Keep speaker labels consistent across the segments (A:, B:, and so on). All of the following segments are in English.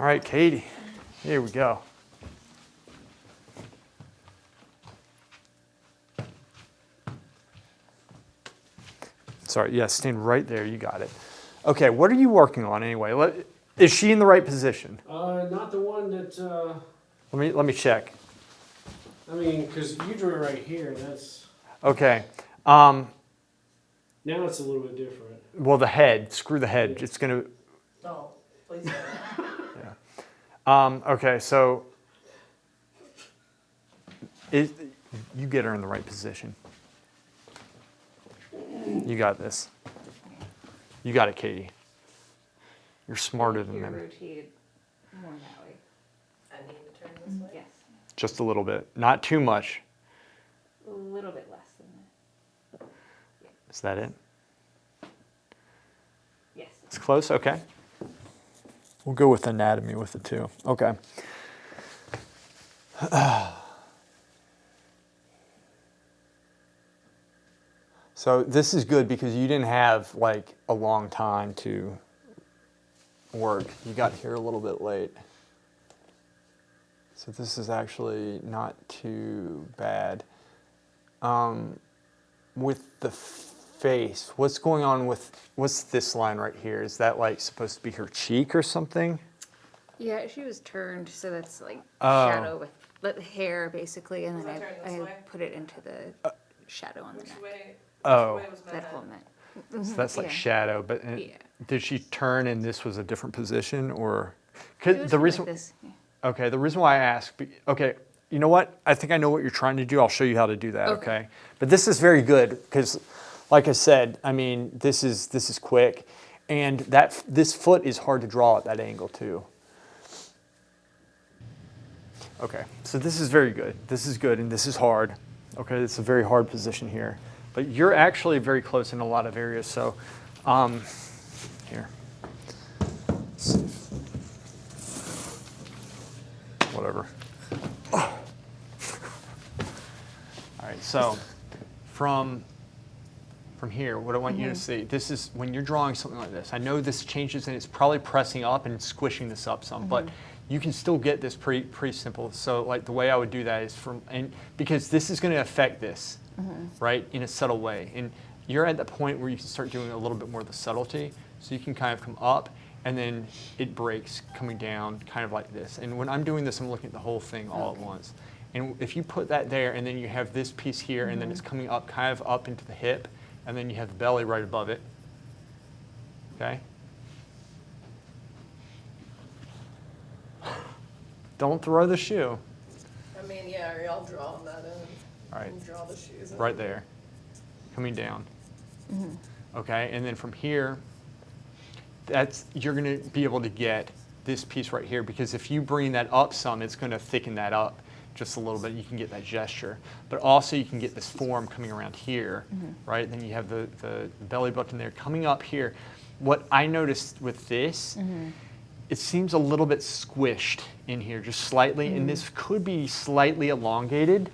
A: All right, Katie, here we go. Sorry, yeah, stand right there, you got it. Okay, what are you working on anyway? Is she in the right position?
B: Not the one that,
A: Let me check.
B: I mean, because you drew it right here, and that's,
A: Okay.
B: now it's a little bit different.
A: Well, the head, screw the head. It's gonna.
C: No, please don't.
A: Okay, so you get her in the right position. You got this. You got it, Katie. You're smarter than them.
D: Rotated more that way.
C: I need to turn this way.
D: Yes.
A: Just a little bit, not too much.
D: A little bit less than that.
A: Is that it?
D: Yes.
A: It's close, okay. We'll go with anatomy with it too. Okay. So this is good because you didn't have like a long time to work. You got here a little bit late. So this is actually not too bad. With the face, what's going on with, what's this line right here? Is that like supposed to be her cheek or something?
D: Yeah, she was turned, so that's like
A: Oh.
D: shadow with the hair basically, and
C: Was
D: then
C: I turned this
D: I
C: way?
D: put it into the shadow on the
C: Which
D: neck.
C: way?
A: Oh.
C: Which way was my
D: That
C: head?
D: whole neck.
A: So that's like
D: Yeah.
A: shadow, but
D: Yeah.
A: did she turn and this was a different position or?
D: It
A: 'Cause
D: was
A: the
D: kinda
A: reason,
D: like this. Yeah.
A: okay, the reason why I ask, okay, you know what? I think I know what you're trying to do. I'll show you how to do that,
D: Okay.
A: okay? But this is very good because, like I said, I mean, this is quick, and this foot is hard to draw at that angle too. Okay, so this is very good. This is good, and this is hard. Okay, it's a very hard position here, but you're actually very close in a lot of areas. So, here. Let's see. Whatever. All right, so from here, what I want you to see, this is when you're drawing something like this. I know this changes and it's probably pressing up and squishing this up some, but you can still get this pretty simple. So like the way I would do that is because this is going to affect this, right, in a subtle way. And you're at the point where you can start doing a little bit more of the subtlety. So you can kind of come up and then it breaks coming down kind of like this. And when I'm doing this, I'm looking at the whole thing all at once. And if you put that there and then you have this piece here and then it's coming up kind of up into the hip and then you have the belly right above it, okay? Don't throw the shoe.
C: I mean, yeah, are y'all drawing that in?
A: All right.
C: And draw the shoes in.
A: Right there, coming down. Okay, and then from here, you're gonna be able to get this piece right here because if you bring that up some, it's gonna thicken that up just a little bit. You can get that gesture, but also you can get this form coming around here, right? Then you have the belly button there coming up here. What I noticed with this, it seems a little bit squished in here, just slightly, and this could be slightly elongated.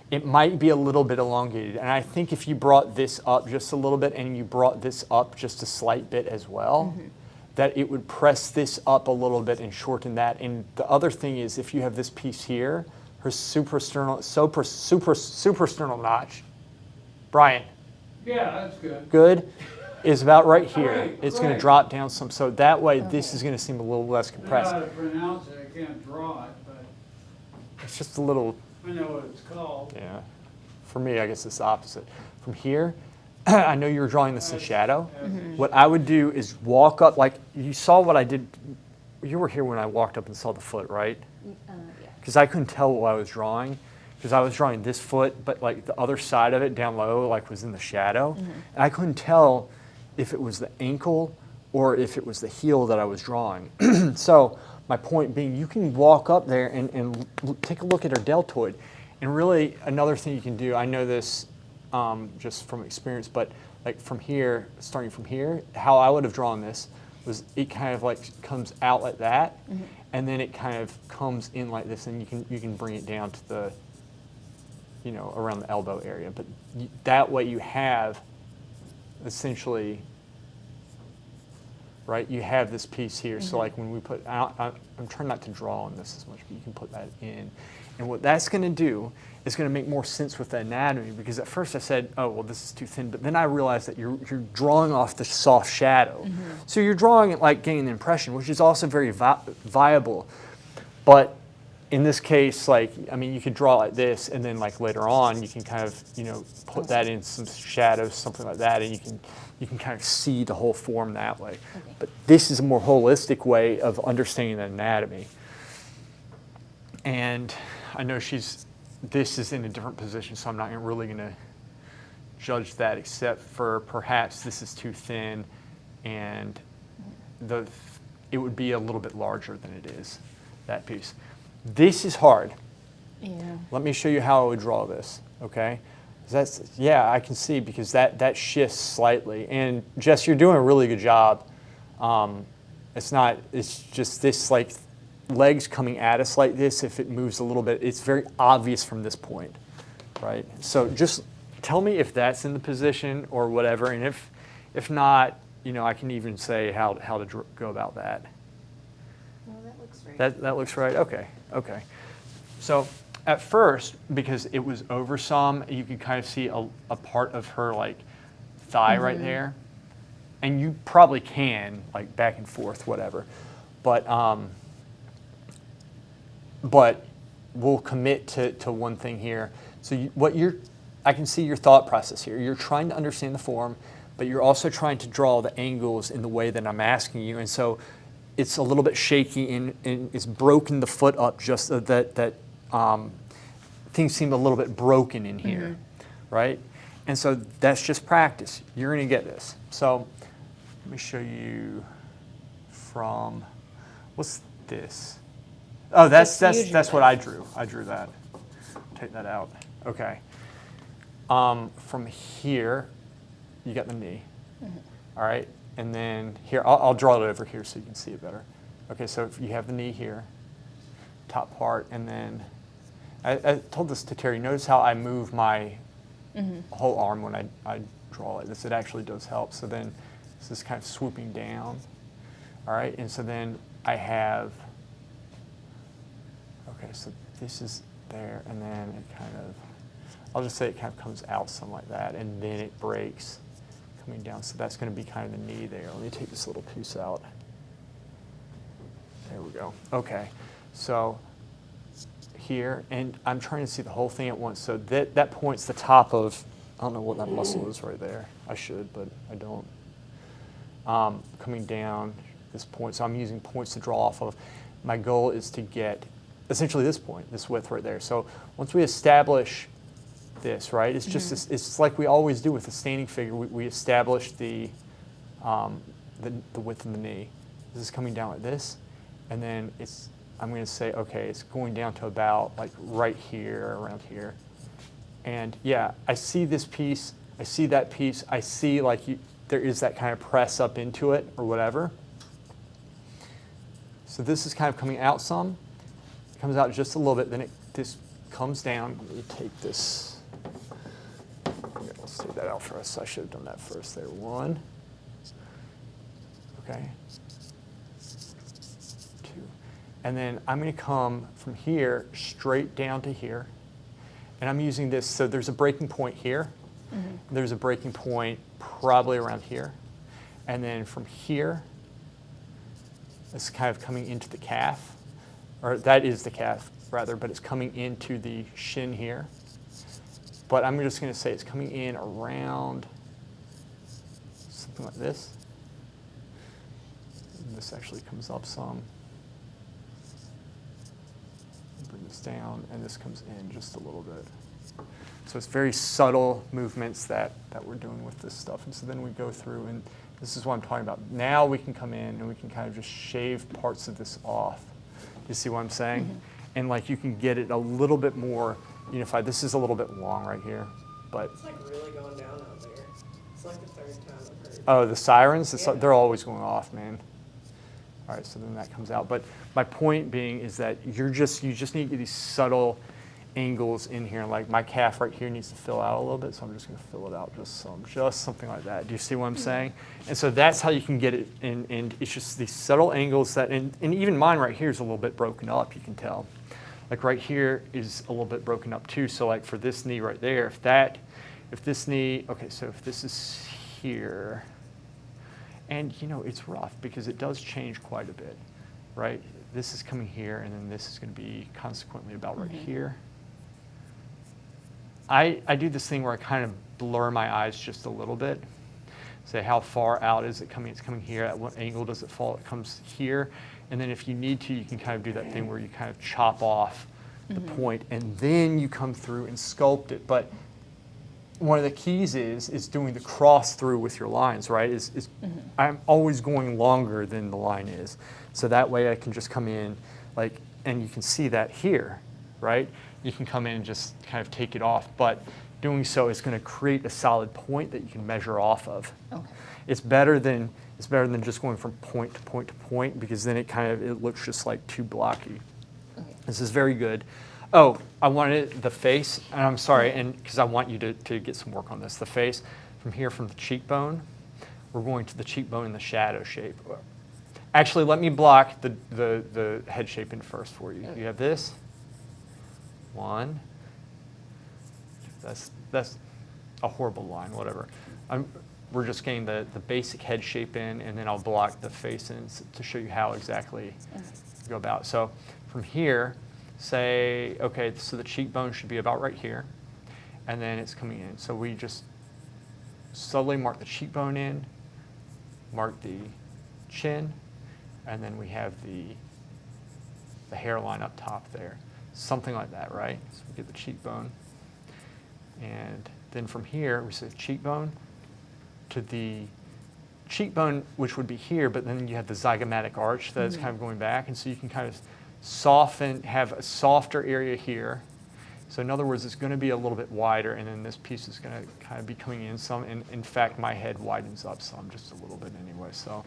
A: It might be a little bit elongated, and I think if you brought this up just a little bit and you brought this up just a slight bit as well, that it would press this up a little bit and shorten that. And the other thing is if you have this piece here, her suprasternal notch, Brian,
E: Yeah, that's good.
A: good, is about right here.
E: Right,
A: It's going to
E: right.
A: drop down some, so that way this is going to seem a little less
E: I know
A: compressed.
E: how to pronounce it, I can't draw it, but
A: It's just a little,
E: I know what it's called.
A: yeah. For me, I guess it's the opposite. From here, I know you were drawing this in shadow. What I would do is walk up, like you saw what I did. You were here when I walked up and saw the foot, right?
D: Yeah.
A: Because I couldn't tell what I was drawing. Because I was drawing this foot, but like the other side of it down low, like was in the shadow. And I couldn't tell if it was the ankle or if it was the heel that I was drawing. So my point being, you can walk up there and take a look at her deltoid. And really, another thing you can do, I know this just from experience, but like from here, starting from here, how I would have drawn this was it kind of like comes out like that, and then it kind of comes in like this, and you can bring it down to the, you know, around the elbow area. But that way you have essentially right? You have this piece here. So like when we put, I'm trying not to draw on this as much, but you can put that in. And what that's going to do is going to make more sense with the anatomy, because at first I said, oh, well, this is too thin. But then I realized that you're drawing off the soft shadow. So you're drawing it like getting an impression, which is also very viable. But in this case, like, I mean, you could draw like this, and then like later on, you can kind of, you know, put that in some shadows, something like that, and you can kind of see the whole form that way.
D: Okay.
A: But this is a more holistic way of understanding the anatomy. And I know this is in a different position, so I'm not really going to judge that, except for perhaps this is too thin, and it would be a little bit larger than it is, that piece. This is hard.
D: Yeah.
A: Let me show you how I would draw this, okay? Yeah, I can see, because that shifts slightly. And Jess, you're doing a really good job. It's just this like legs coming at us like this. If it moves a little bit, it's very obvious from this point, right? So just tell me if that's in the position or whatever. And if not, you know, I can even say how to go about that.
D: Well, that looks right.
A: That looks right? Okay, okay. So at first, because it was over some, you could kind of see a part of her like thigh right there. And you probably can, like back and forth, whatever. But we'll commit to one thing here. So I can see your thought process here. You're trying to understand the form, but you're also trying to draw the angles in the way that I'm asking you. And so it's a little bit shaky, and it's broken the foot up just so that things seem a little bit broken in here, right? And so that's just practice. You're going to get this. So let me show you from, what's this? Oh, that's what I drew. I drew that. Take that out. Okay. From here, you got the knee. All right. And then here, I'll draw it over here so you can see it better. Okay, so if you have the knee here, top part, and then I told this to Terry. Notice how I move my whole arm when I draw like this. It actually does help. So then this is kind of swooping down. All right, and so then I have, okay, so this is there, and then it kind of, I'll just say it kind of comes out something like that, and then it breaks coming down. So that's going to be kind of the knee there. Let me take this little piece out. There we go. Okay, so here, and I'm trying to see the whole thing at once. So that point's the top of, I don't know what that muscle is right there. I should, but I don't. Coming down this point, so I'm using points to draw off of. My goal is to get essentially this point, this width right there. So once we establish this, right, it's just this, it's like we always do with the standing figure. We establish the width of the knee. This is coming down like this, and then I'm going to say, okay, it's going down to about like right here, around here. And yeah, I see this piece, I see that piece, I see like there is that kind of press up into it or whatever. So this is kind of coming out some. It comes out just a little bit, then this comes down. Let me take this. Yeah, let's take that out first. I should have done that first there. One. Okay. Two. And then I'm going to come from here straight down to here. And I'm using this, so there's a breaking point here. There's a breaking point probably around here. And then from here, it's kind of coming into the calf. Or that is the calf, rather, but it's coming into the shin here. But I'm just going to say it's coming in around something like this. And this actually comes up some. Bring this down, and this comes in just a little bit. So it's very subtle movements that we're doing with this stuff. And so then we go through, and this is what I'm talking about. Now we can come in and we can kind of just shave parts of this off. You see what I'm saying? And like you can get it a little bit more unified. This is a little bit long right here, but.
C: It's like really going down out there. It's like the third time I've heard.
A: Oh, the sirens,
C: Yeah.
A: They're always going off, man. All right, so then that comes out. But my point being is that you just need these subtle angles in here. Like my calf right here needs to fill out a little bit, so I'm just going to fill it out just something like that. Do you see what I'm saying? And so that's how you can get it, and it's just these subtle angles that, and even mine right here is a little bit broken up, you can tell. Like right here is a little bit broken up too, so like for this knee right there, if this knee, okay, so if this is here, and you know, it's rough because it does change quite a bit, right? This is coming here, and then this is going to be consequently about right here. I do this thing where I kind of blur my eyes just a little bit. Say how far out is it coming? It's coming here. At what angle does it fall? It comes here. And then if you need to, you can kind of do that thing where you kind of chop off the point, and then you come through and sculpt it. But one of the keys is doing the cross through with your lines, right? I'm always going longer than the line is. So that way I can just come in, like, and you can see that here, right? You can come in and just kind of take it off, but doing so is going to create a solid point that you can measure off of.
F: Okay.
A: It's better than just going from point to point to point, because then it looks just like too blocky.
F: Okay.
A: This is very good. Oh, I wanted the face, and I'm sorry, and because I want you to get some work on this. The face, from here, from the cheekbone, we're going to the cheekbone in the shadow shape. Actually, let me block the head shape in first for you. You have this. One. That's a horrible line, whatever. We're just getting the basic head shape in, and then I'll block the face in to show you how exactly to go about. So from here, say, okay, so the cheekbone should be about right here, and then it's coming in. So we just slowly mark the cheekbone in, mark the chin, and then we have the hairline up top there. Something like that, right? So we get the cheekbone. And then from here, we say cheekbone to the cheekbone, which would be here, but then you have the zygomatic arch that is kind of going back. And so you can kind of have a softer area here. So in other words, it's going to be a little bit wider, and then this piece is going to kind of be coming in some. And in fact, my head widens up some, just a little bit anyway. So,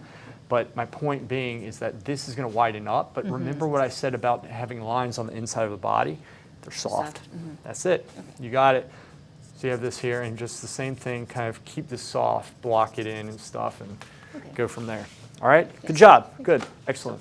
A: but my point being is that this is going to widen up. But remember what I said about having lines on the inside of the body? They're soft. That's it. Okay. You got it. So you have this here, and just the same thing, kind of keep this soft, block it in and stuff, and go from there. All right? Good job. Good. Excellent.